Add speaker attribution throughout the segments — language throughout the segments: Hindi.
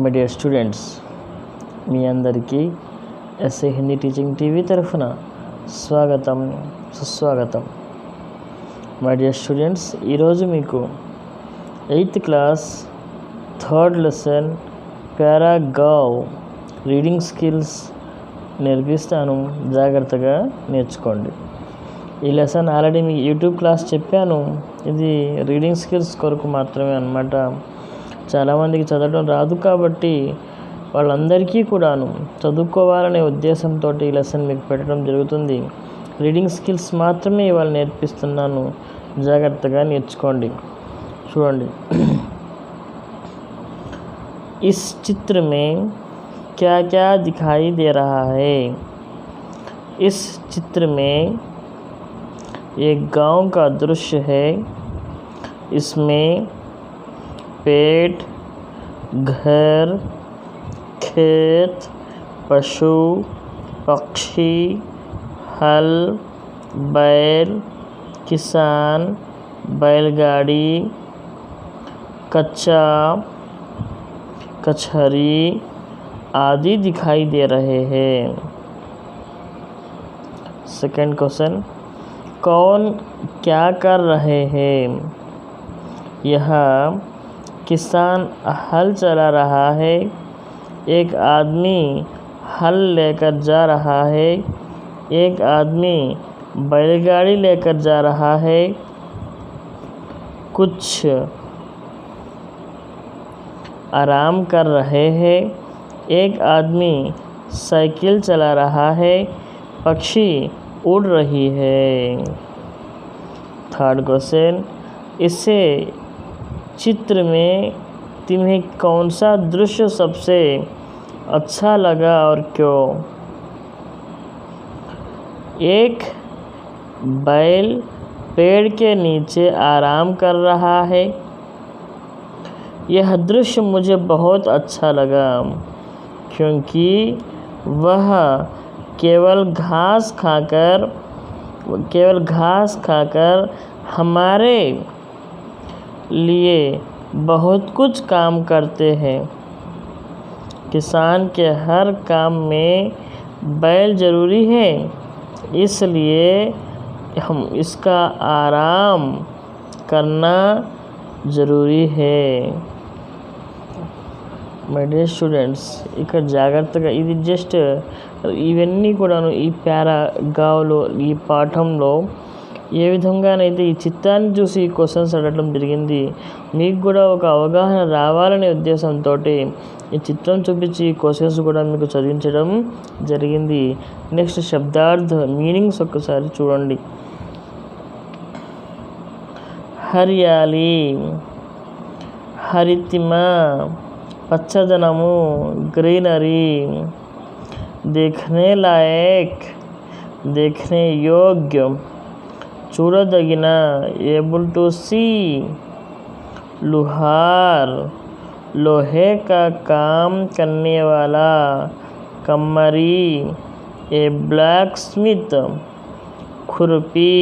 Speaker 1: మై డియర్ స్టూడెంట్స్, మీ అందరికీ ఎస్ఏ హిందీ టీచింగ్ టీవీ తరఫున స్వాగతం సుస్వాగతం. మై డియర్ స్టూడెంట్స్, ఈరోజు మీకు 8th క్లాస్ 3rd లెసన్ పారాగావ్ రీడింగ్ స్కిల్స్ నేర్పిస్తాను. జాగ్రత్తగా నేర్చుకోండి. ఈ లెసన్ ఆల్రెడీ మీ యూట్యూబ్ క్లాస్ చెప్పాను. ఇది రీడింగ్ స్కిల్స్ కొరకు మాత్రమే అన్నమాట. చాలామందికి చదవడం రాదు కాబట్టి వాళ్ళందరికీ కూడాను చదువుకోవాలనే ఉద్దేశంతో ఈ లెసన్ మీకు పెట్టడం జరుగుతుంది. రీడింగ్ స్కిల్స్ మాత్రమే ఇవాళ నేర్పిస్తున్నాను. జాగ్రత్తగా నేర్చుకోండి. చూడండి, ఇస్ చిత్ర మే क्या क्या दिखाई दे रहा है. इस चित्र में एक गांव का दृश्य है. इसमें पेड़, घर, खेत, पशु, पक्षी, हल, बैल, किसान, बैलगाड़ी, कच्चा, कचहरी आदि दिखाई दे रहे हैं. सेकंड क्वेश्चन, कौन क्या कर रहे हैं. यह किसान हल चला रहा है. एक आदमी हल लेकर जा रहा है. एक आदमी बैलगाड़ी लेकर जा रहा है. कुछ आराम कर रहे हैं. एक आदमी साइकिल चला रहा है. पक्षी उड़ रही है. थर्ड क्वेश्चन, इससे चित्र में तुम्हें कौन सा दृश्य सबसे अच्छा लगा और क्यों. एक बैल पेड़ के नीचे आराम कर रहा है. यह दृश्य मुझे बहुत अच्छा लगा क्योंकि वह केवल घास खाकर हमारे लिए बहुत कुछ काम करते हैं. किसान के हर काम में बैल ज़रूरी है, इसलिए हम इसका आराम करना ज़रूरी है. మై డియర్ స్టూడెంట్స్, ఇక్కడ జాగ్రత్తగా ఇది జస్ట్ ఇవన్నీ కూడాను ఈ పారాగావ్లో ఈ పాఠంలో ఏ విధంగానైతే ఈ చిత్రాన్ని చూసి క్వశ్చన్స్ అడగడం జరిగింది, మీకు కూడా ఒక అవగాహన రావాలనే ఉద్దేశంతో ఈ చిత్రం చూపించి క్వశ్చన్స్ కూడా మీకు చదివించడం జరిగింది. నెక్స్ట్ శబ్దార్థ మీనింగ్స్ ఒక్కసారి చూడండి. హరియాలి, హరితిమ, పచ్చదనము, గ్రీనరీ, देखने लायक, देखने योग्य, చూడదగిన, एबल टू सी, लुहार, लोहे का काम करने वाला, कम्मरी, ए ब्लैक स्मिथ, खुरपी,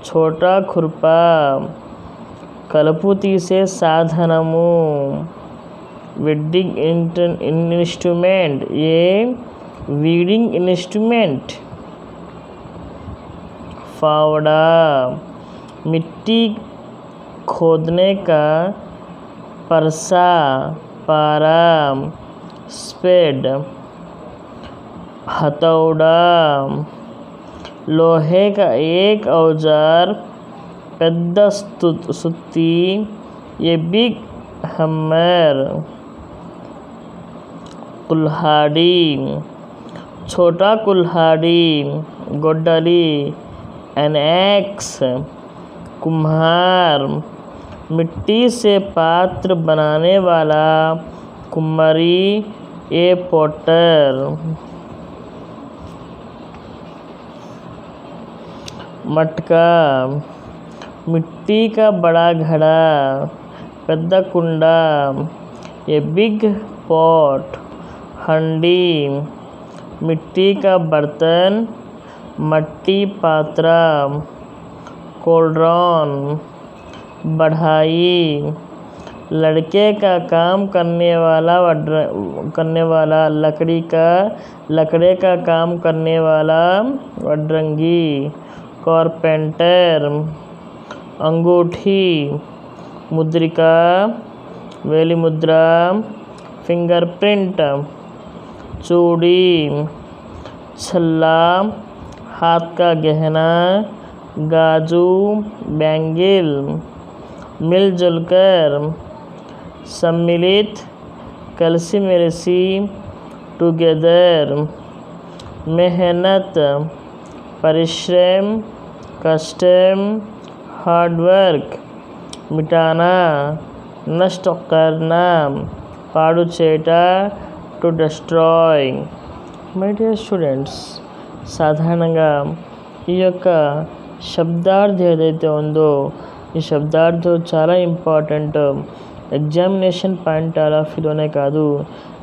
Speaker 1: छोटा खुरपा, కలుపు తీసే సాధనము, weeding इंस्ट्रूमेंट, ये वीडिंग इंस्ट्रूमेंट, फावड़ा, मिट्टी खोदने का परसा, पारा, स्पेड, हथौड़ा, लोहे का एक औजार, పెద్ద సుత్తి, ये बिग हैमर, कुल्हाड़ी, छोटा कुल्हाड़ी, गोडली, एन एक्स, कुम्हार, मिट्टी से पात्र बनाने वाला, कुम्हारी, ए पोटर, मटका, मिट्टी का बड़ा घड़ा, పెద్ద కుండ, ए बिग पॉट, हंडी, मिट्टी का बर्तन, मट्टी पात्रा, कोल्ड्रॉन, बढ़ाई, लड़के का काम करने वाला लकड़े का काम करने वाला वडरंगी। कारपेंटर, अंगूठी, मुद्रिका, वेली मुद्रा, फिंगरप्रिंट, चूड़ी, छल्ला, हाथ का गहना, गाजू, बैंगिल। मिलजुल कर, सम्मिलित, कलसी टुगेदर। मेहनत, परिश्रम, कष्टम, हार्डवर्क। मिटाना, नष्ट करना, పాడుచేట, to destroy. My dear students, సాధారణంగా ఈ యొక్క శబ్దార్థం ఏదైతే ఉందో ఈ శబ్దార్థం చాలా ఇంపార్టెంట్. ఎగ్జామినేషన్ పాయింట్ ఆఫ్ వ్యూలోనే కాదు,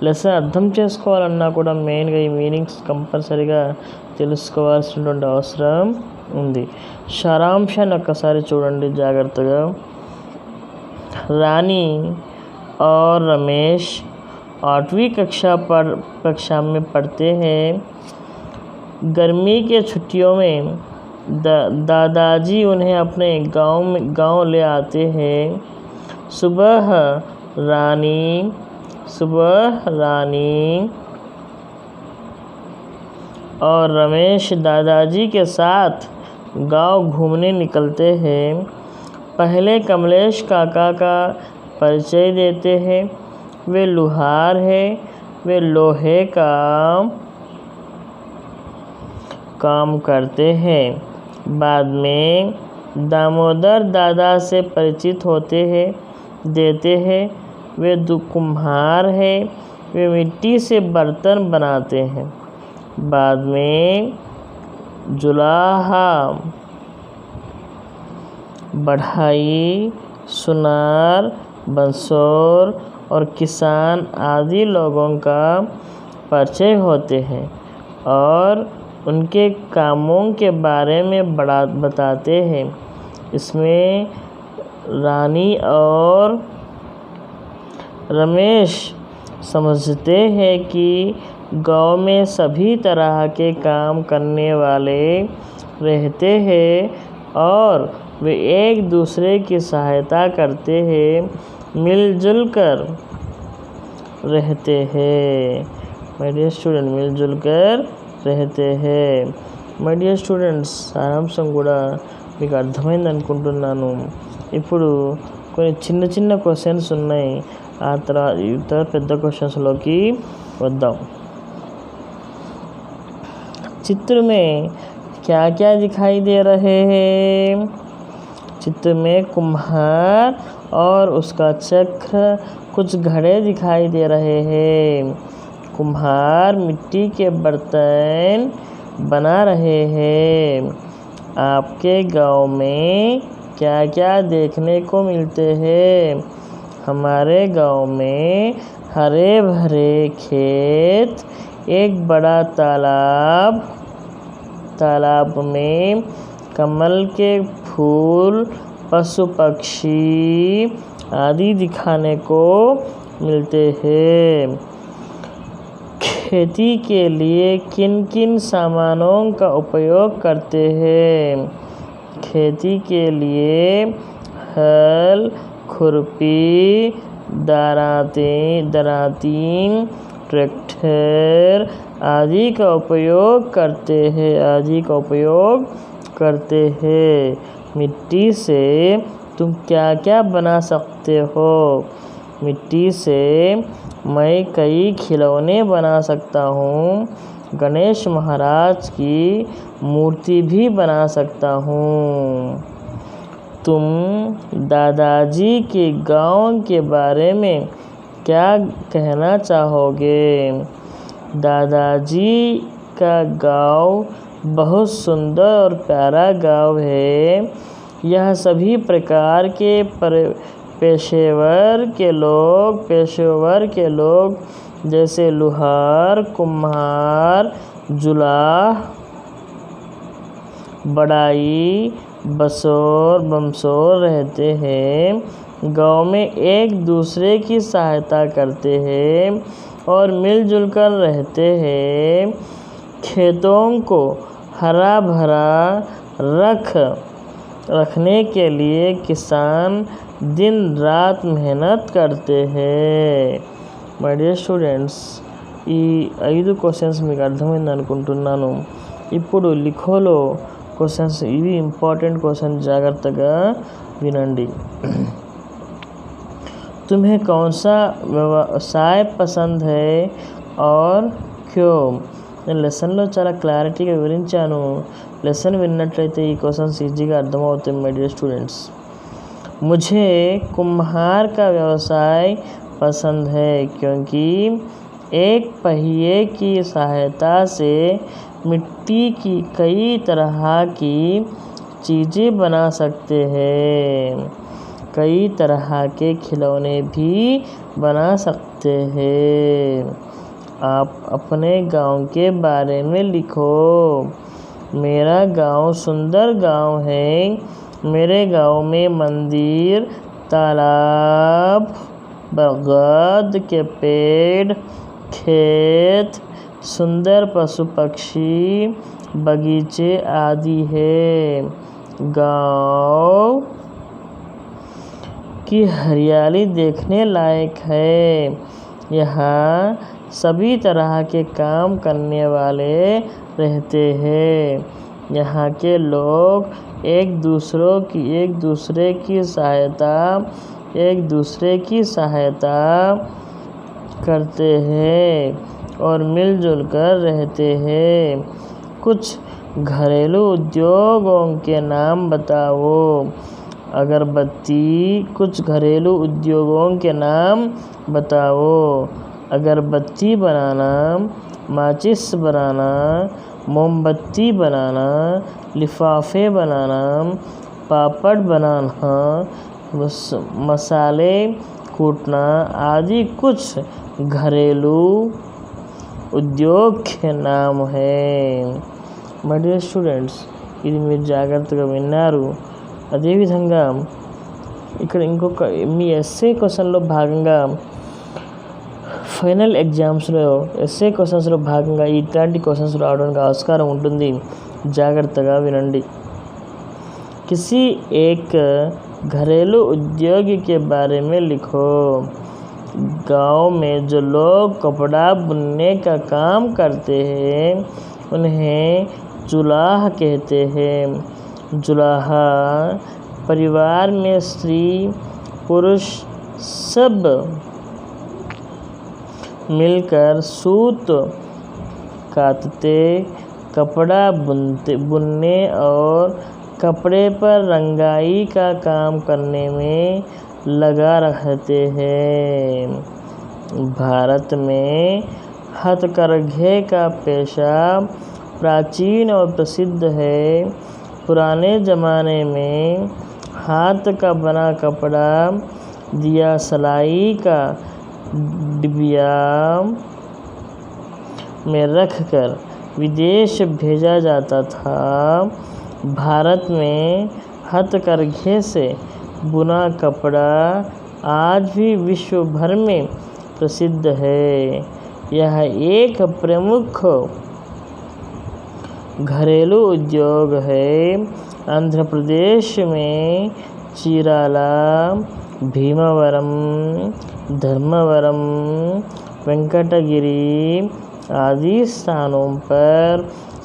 Speaker 1: లెసన్ అర్థం చేసుకోవాలన్నా కూడా మెయిన్గా ఈ మీనింగ్స్ కంపల్సరీగా తెలుసుకోవాల్సినటువంటి అవసరం ఉంది. సారాంశాన్ని ఒక్కసారి చూడండి జాగ్రత్తగా. रानी और रमेश 8वीं कक्षा में पढ़ते हैं। गर्मी के छुट्टियों में दादाजी उन्हें अपने गांव ले आते हैं। सुबह रानी और रमेश दादाजी के साथ गांव घूमने निकलते हैं। पहले कमलेश काका का परिचय देते हैं। वे लुहार हैं, वे लोहे का काम करते हैं। बाद में दामोदर दादा से परिचित देते हैं। वे कुम्हार हैं, वे मिट्टी से बर्तन बनाते हैं। बाद में जुलाहा, बढ़ाई, सुनार, बंसोर और किसान आदि लोगों का परिचय होते हैं और उनके कामों के बारे में बताते हैं। इसमें रानी और रमेश समझते हैं कि गांव में सभी तरह के काम करने वाले रहते हैं और वे एक दूसरे की सहायता करते हैं, मिलजुल कर रहते हैं। మై డియర్ స్టూడెంట్, మిల్జుల్ కర్ रहते हैं. మై డియర్ స్టూడెంట్స్, సారాంశం కూడా మీకు అర్థమైంది అనుకుంటున్నాను. ఇప్పుడు కొన్ని చిన్న క్వశ్చన్స్ ఉన్నాయి, ఆ తర్వాత పెద్ద క్వశ్చన్స్లోకి వద్దాం. चित्र में क्या क्या दिखाई दे रहे हैं? चित्र में कुम्हार और उसका चक्र, कुछ घड़े दिखाई दे रहे हैं. कुम्हार मिट्टी के बर्तन बना रहे हैं. आपके गांव में क्या क्या देखने को मिलते हैं? हमारे गांव में हरे भरे खेत, एक बड़ा तालाब में कमल के फूल, पशु पक्षी आदि दिखाने को मिलते हैं. खेती के लिए किन किन सामानों का उपयोग करते हैं? खेती के लिए हल, खुरपी, दरांती, ट्रैक्टर आदि का उपयोग करते हैं. मिट्टी से तुम क्या क्या बना सकते हो? मिट्टी से मैं कई खिलौने बना सकता हूँ. गणेश महाराज की मूर्ति भी बना सकता हूँ. तुम दादाजी के गांव के बारे में क्या कहना चाहोगे? दादाजी का गांव बहुत सुंदर और प्यारा गांव है. यह सभी प्रकार के पेशेवर के लोग जैसे लुहार, कुम्हार, जुलाह, बढ़ाई, बमसोर रहते हैं. गांव में एक दूसरे की सहायता करते हैं और मिलजुल कर रहते हैं। खेतों को हरा भरा रखने के लिए किसान दिन रात मेहनत करते हैं. మై డియర్ స్టూడెంట్స్, ఈ 5 క్వశ్చన్స్ మీకు అర్థమైంది అనుకుంటున్నాను. ఇప్పుడు లిఖోలో క్వశ్చన్స్, ఇవి ఇంపార్టెంట్ క్వశ్చన్, జాగ్రత్తగా వినండి. तुम्हें कौन सा వ్యవసాయ పసంద్ है और क्यों? నేను లెసన్లో చాలా క్లారిటీగా వివరించాను. లెసన్ విన్నట్లయితే ఈ క్వశ్చన్స్ ఈజీగా అర్థమవుతాయి. మై డియర్ స్టూడెంట్స్, मुझे कुम्हार का व्यवसाय पसंद है क्योंकि एक पहिए की सहायता से मिट्टी की कई तरह की चीज़ें बना सकते हैं. कई तरह के खिलौने भी बना सकते हैं. आप अपने गांव के बारे में लिखो. मेरा गांव सुंदर गांव है. मेरे गांव में मंदिर, तालाब, बरगद के पेड़, खेत, सुंदर पशु पक्षी, बगीचे आदि है. गांव की हरियाली देखने लायक है. यहाँ सभी तरह के काम करने वाले रहते हैं. यहाँ के लोग एक दूसरे की सहायता करते हैं और मिलजुल कर रहते हैं. कुछ घरेलू उद्योगों के नाम बताओ. कुछ घरेलू उद्योगों के नाम बताओ. अगरबत्ती बनाना, माचिस बनाना, मोमबत्ती बनाना, लिफाफे बनाना, पापड़ बनाना, मसाले कूटना आदि कुछ घरेलू उद्योग के नाम है. మై డియర్ స్టూడెంట్స్, ఇది మీరు జాగ్రత్తగా విన్నారు. అదేవిధంగా ఇక్కడ ఇంకొక మీ ఎస్ఏ క్వశ్చన్లో భాగంగా ఫైనల్ ఎగ్జామ్స్లో ఎస్ఏ క్వశ్చన్స్లో భాగంగా ఇట్లాంటి క్వశ్చన్స్ రావడానికి ఆస్కారం ఉంటుంది. జాగ్రత్తగా వినండి. किसी एक घरेलू उद्योग के बारे में लिखो. गांव में जो लोग कपड़ा बुनने का काम करते हैं उन्हें जुलाह कहते हैं. जुलाहा परिवार में स्त्री पुरुष सब मिलकर सूत काटते, कपड़ा बुनने और कपड़े पर रंगाई का काम करने में लगा रहते हैं. भारत में हथकरघे का पेशा प्राचीन और प्रसिद्ध है. पुराने ज़माने में हाथ का बना कपड़ा दिया सलाई का डिबिया में रखकर विदेश भेजा जाता था. भारत में हथकरघे से बुना कपड़ा आज भी विश्व भर में प्रसिद्ध है. यह एक प्रमुख घरेलू उद्योग है. आंध्र प्रदेश में चीराला, भीमवरम, धर्मवरम, वेंकटगिरी आदि स्थानों पर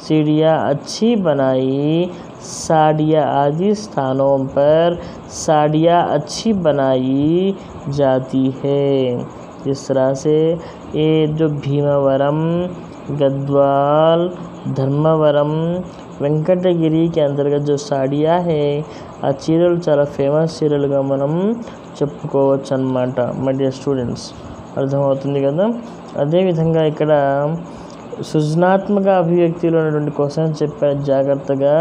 Speaker 1: साड़ियाँ अच्छी बनाई जाती है. इस तरह से ये जो भीमवरम, गद्वाल, धर्मवरम, వెంకటగిరి के अंतर्गत जो साड़ियाँ है ఆ చీరలు చాలా ఫేమస్ చీరలుగా మనం చెప్పుకోవచ్చు అన్నమాట. మై డియర్ స్టూడెంట్స్, అర్థమవుతుంది కదా. అదేవిధంగా ఇక్కడ సృజనాత్మక అభివ్యక్తిలో ఉన్నటువంటి క్వశ్చన్స్ చెప్పారు, జాగ్రత్తగా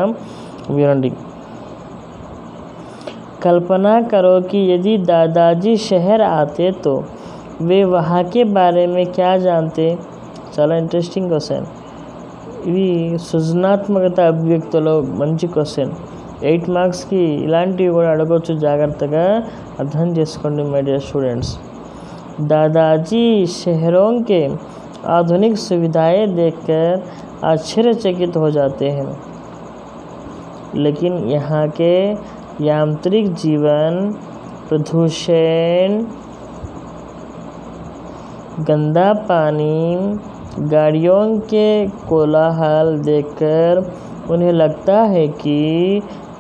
Speaker 1: వినండి. कल्पना करो कि यदि दादाजी शहर आते तो वे वहाँ के बारे में क्या जानते. చాలా ఇంట్రెస్టింగ్ క్వశ్చన్. ఇవి సృజనాత్మకత అభివ్యక్తిలో మంచి క్వశ్చన్. 8 మార్క్స్కి ఇలాంటివి కూడా అడగవచ్చు, జాగ్రత్తగా అర్థం చేసుకోండి మై డియర్ స్టూडेंट्स। दादाजी शहरों के आधुनिक सुविधाएं देखकर आश्चर्यचकित हो जाते हैं, लेकिन यहाँ के यांत्रिक जीवन, प्रदूषण, गंदा पानी, गाड़ियों के कोलाहल देखकर उन्हें लगता है कि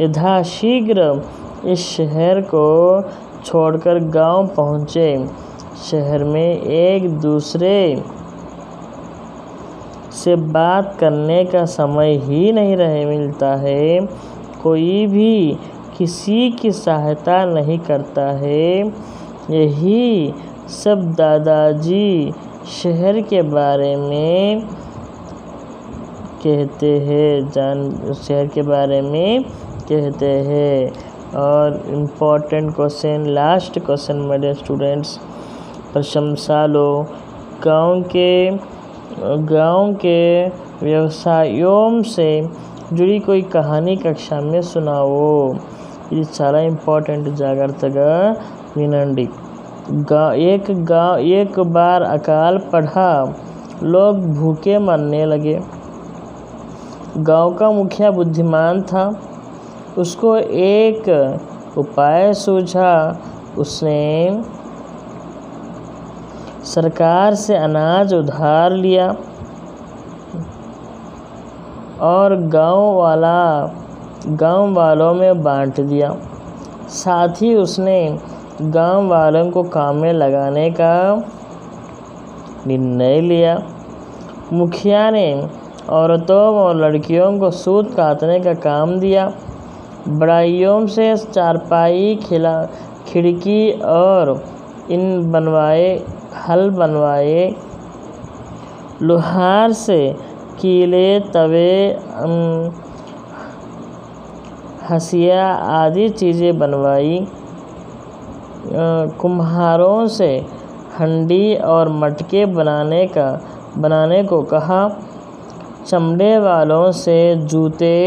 Speaker 1: यथाशीघ्र इस शहर को छोड़कर गांव पहुँचे। शहर में एक दूसरे से बात करने का समय ही नहीं मिलता है, कोई भी किसी की सहायता नहीं करता है। यही सब दादाजी शहर के बारे में कहते हैं, शहर के बारे में कहते हैं। और important question, last question my dear students, प्रशंसा लो। गांव के व्यवसायों से जुड़ी कोई कहानी कक्षा में सुनाओ। ఇది చాలా ఇంపార్టెంట్, జాగ్రత్తగా వినండి। एक बार अकाल पड़ा, लोग भूखे मरने लगे। गांव का मुखिया बुद्धिमान था, उसको एक उपाय सूझा। उसने सरकार से अनाज उधार लिया और गांव वालों में बांट दिया। साथ ही उसने गांव वालों को काम में लगाने का निर्णय लिया। मुखिया ने औरतों और लड़कियों को सूत काटने का काम दिया। बढ़ाइयों से चारपाई, खिड़की और हल बनवाए। लोहार से कीले, तवे, हंसिया आदि चीज़ें बनवाई। कुम्हारों से हंडी और मटके बनाने को कहा। चमड़े वालों से जूते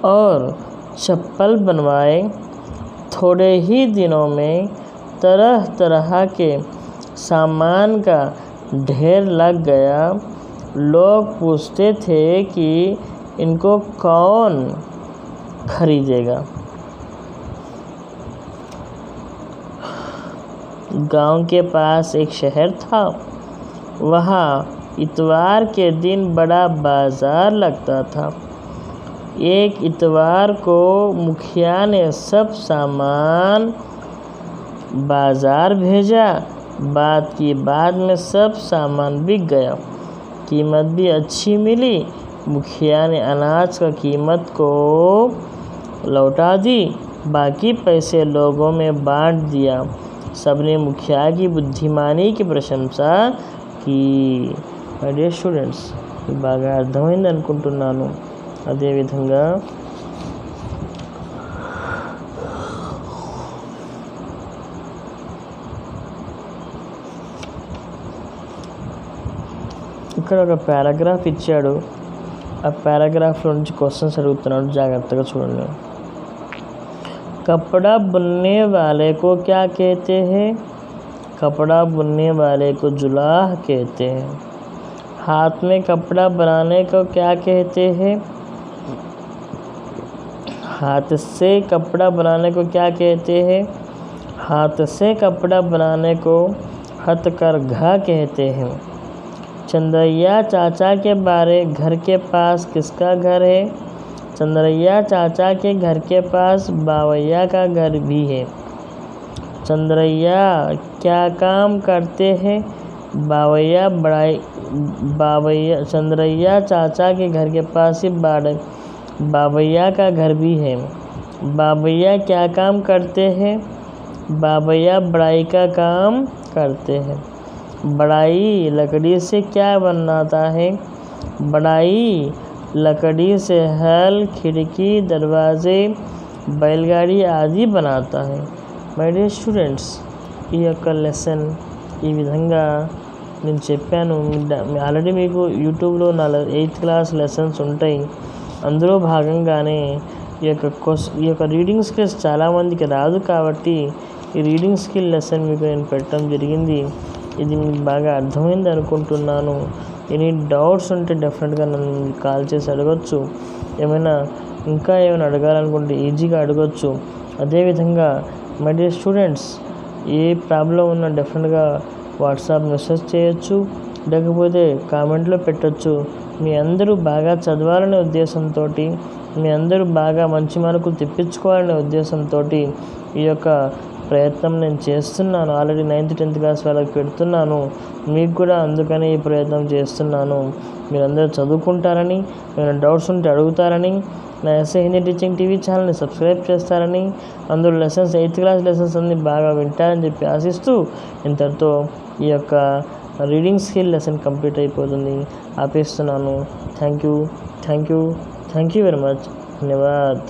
Speaker 1: और चप्पल बनवाए। थोड़े ही दिनों में तरह तरह के सामान का ढेर लग गया। लोग पूछते थे कि इनको कौन खरीदेगा। गांव के पास एक शहर था, वहाँ इतवार के दिन बड़ा बाजार लगता था। एक इतवार को मुखिया ने सब सामान बाजार भेजा। बाद में सब सामान बिक गया, कीमत भी अच्छी मिली। मुखिया ने अनाज का कीमत को लौटा दी, बाकी पैसे लोगों में बांट दिया। सबने मुखिया की बुद्धिमानी की ప్రశంసా की। మై డియర్ స్టూడెంట్స్, బాగా అర్థమైంది అనుకుంటున్నాను। అదేవిధంగా ఇక్కడ ఒక పారాగ్రాఫ్ ఇచ్చాడు, ఆ పారాగ్రాఫ్లో నుంచి క్వశ్చన్స్ అడుగుతున్నాడు, జాగ్రత్తగా చూడండి। कपड़ा बुनने वाले को क्या कहते हैं? कपड़ा बुनने वाले को जुलाह कहते हैं। हाथ में कपड़ा बनाने को क्या कहते हैं? हाथ से कपड़ा बनाने को क्या कहते हैं? हाथ से कपड़ा बनाने को हथकरघा कहते हैं। चंद्रैया चाचा के घर के पास किसका घर है? चंद्रैया चाचा के घर के पास बावैया का घर भी है। चंद्रैया क्या काम करते हैं? चंद्रैया चाचा के घर के पास ही बावैया का घर भी है। बावैया क्या काम करते हैं? बावैया बढ़ाई का काम करते हैं। बढ़ाई लकड़ी से क्या बनाता है? बढ़ाई लकड़ी से हल, खिड़की, दरवाजे, बैलगाड़ी आदि बनाता है। మై డియర్ స్టూడెంట్స్, ఈ యొక్క లెసన్ ఈ విధంగా నేను చెప్పాను। ఆల్రెడీ మీకు యూట్యూబ్లో నా 8th క్లాస్ లెసన్స్ ఉంటాయి, అందులో భాగంగానే ఈ యొక్క రీడింగ్ స్కిల్స్ చాలామందికి రాదు కాబట్టి ఈ రీడింగ్ స్కిల్ లెసన్ మీకు నేను పెట్టడం జరిగింది. ఇది మీకు బాగా అర్థమైంది అనుకుంటున్నాను. ఎనీ డౌట్స్ ఉంటే డెఫినెట్గా నన్ను కాల్ చేసి అడగచ్చు. ఇంకా ఏమైనా అడగాలనుకుంటే ఈజీగా అడగచ్చు. అదేవిధంగా my dear students, A problem ఉన్నా డెఫినెట్గా వాట్సాప్ మెసేజ్ చేయొచ్చు, లేకపోతే కామెంట్లో పెట్టచ్చు. మీ అందరూ బాగా చదవాలనే ఉద్దేశంతో, మీ అందరూ బాగా మంచి మార్కులు తెప్పించుకోవాలనే ఉద్దేశంతో ఈ యొక్క ప్రయత్నం నేను చేస్తున్నాను. ఆల్రెడీ 9th 10th క్లాస్ వాళ్ళకి పెడుతున్నాను. మీకు కూడా అందుకని ఈ ప్రయత్నం చేస్తున్నాను. మీరందరూ చదువుకుంటారని, ఏమైనా డౌట్స్ ఉంటే అడుగుతారని, నా ఎస్ఏ హిందీ టీచింగ్ టీవీ ఛానల్ని సబ్స్క్రైబ్ చేస్తారని, అందులో లెసన్స్ 8th క్లాస్ లెసన్స్ అన్ని బాగా వింటారని చెప్పి ఆశిస్తూ ఇంతటితో ఈ యొక్క రీడింగ్ స్కిల్ లెసన్ కంప్లీట్ అయిపోతుంది. ఆపేస్తున్నాను. Thank you very much. ధన్యవాద్.